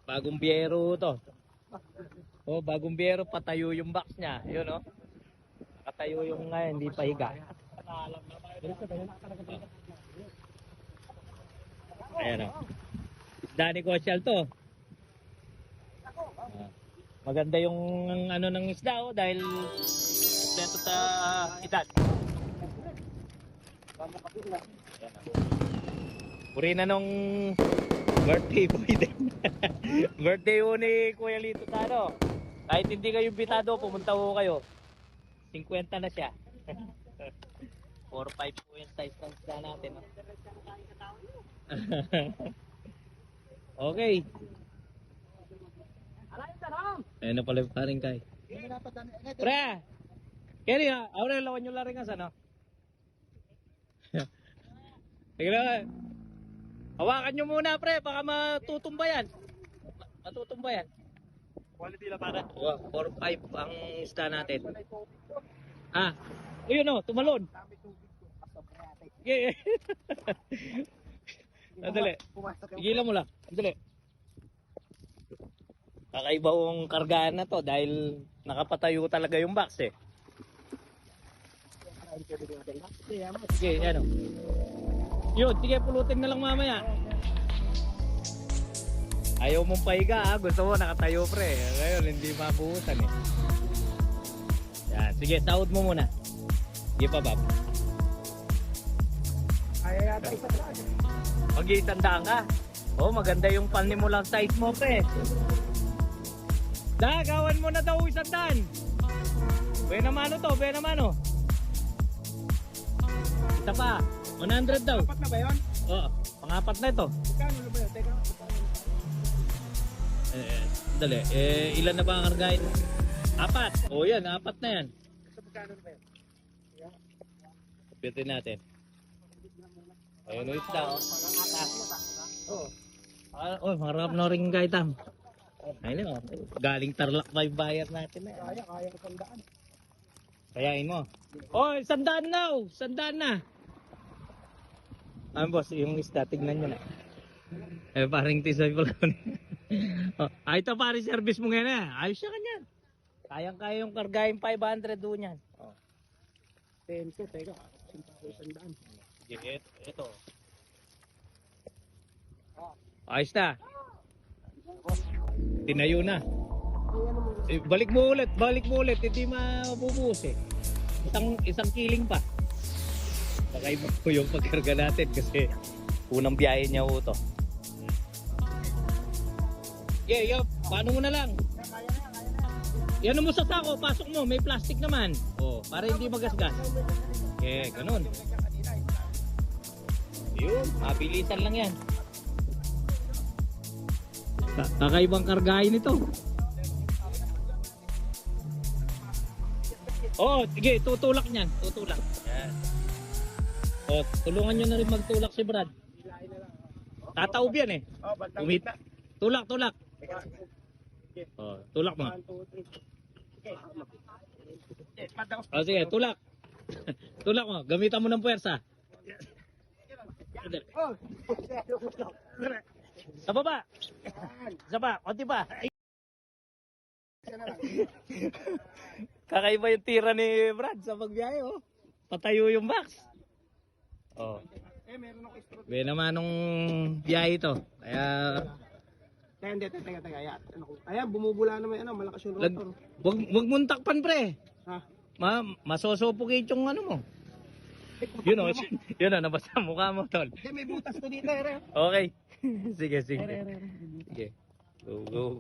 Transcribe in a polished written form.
Bagong biyero to. Oh, bagong biyero, patayo yung box niya. Yun oh. Patayo yung ngayon, hindi pa higa. Ayan oh. Isda ni Kosyal to. Maganda yung ano ng isda oh, dahil kompleto sa edad. Puri na nung birthday boy din. Birthday ho ni Kuya Lito sa ano. Kahit hindi kayo bitado, pumunta ho kayo. 50 na siya. 4-5 po yung size ng isda natin. No? Okay. Ayun na pala yung paring kay. Pre! Kaya nga, Aurel, lawan nyo laring as ano? Sige lang. Hawakan nyo muna pre, baka matutumba yan. Matutumba yan. Quality lang para. 4-5 ang isda natin. Ah, yun o, tumalon. Okay. Andali. Igilan mo lang. Andali. Kakaiba yung kargaan na to dahil nakapatayo talaga yung box eh. Sige, yan o. Yun, sige, pulutin na lang mamaya. Ayaw mong pahiga ha, gusto mo nakatayo pre. Ngayon hindi mabuhusan eh. Yan, sige, sahod mo muna. Sige pa Bob. Kaya yata isa lang. Mag-iisandaan ka. Oh, maganda yung panimulang size mo pre. Gawan mo na daw isandaan. Buena mano to, buena mano. Isa pa, 100 daw. Dapat na ba yun? Oo, pangapat na ito. Magkano na ba yun? Teka, Dali, ilan na ba ang kargahin? 4. O yan, 4 na yan. magkano na ba yun? Pitin natin. Ayun o isda o. Oo. Oh, marap na rin gaitang. Ayun o, galing Tarlac pa yung bayar natin na. Kaya ko sandaan. Kayain mo. Oh, 100 na o, 100 na. Boss, yung isda, tignan nyo na. Paring tisay pala. Ito pare service mo ngayon eh. Ayos siya kanyan. Kayang-kaya yung kargahin 500 doon yan. Oh. 10 to, teka. Sandaan. Sige, ito. Ayos na. Tinayo na. Balik mo ulit. Hindi mabubuhos eh. Isang kiling pa. Nakaiba ko yung pagkarga natin kasi unang biyahe niya ho to. Yeah, paano mo na lang? Yan mo sa sako, pasok mo, may plastic naman. Oh, para hindi magasgas. Yeah, ganun. Yun, mabilisan lang yan. Kakaibang kargahin ito. Oh, sige, tutulak niyan, tutulak. Yan. Oh, tulungan nyo na rin magtulak si Brad. Tataob yan eh. Oh, bantang Umit. gitna. Tulak. Oh, tulak mo. 1, 2, 3. Oh, sige, tulak. Tulak mo, gamitan mo ng puwersa. Oh! Sa baba. Sa baba, konti pa. Kakaiba yung tira ni Brad sa pagbiyahe oh. Patayo yung box. Oh. Meron ako istro. Be naman nung biyahe ito. Kaya Teka. Ayan, bumubula naman malakas yung rotor. wag mong takpan pre. Ha? Masosuffocate yung ano mo. Yun o, yun o, nabasa mukha mo tol. May butas to dito eh. Okay. Sige. Sige. Go.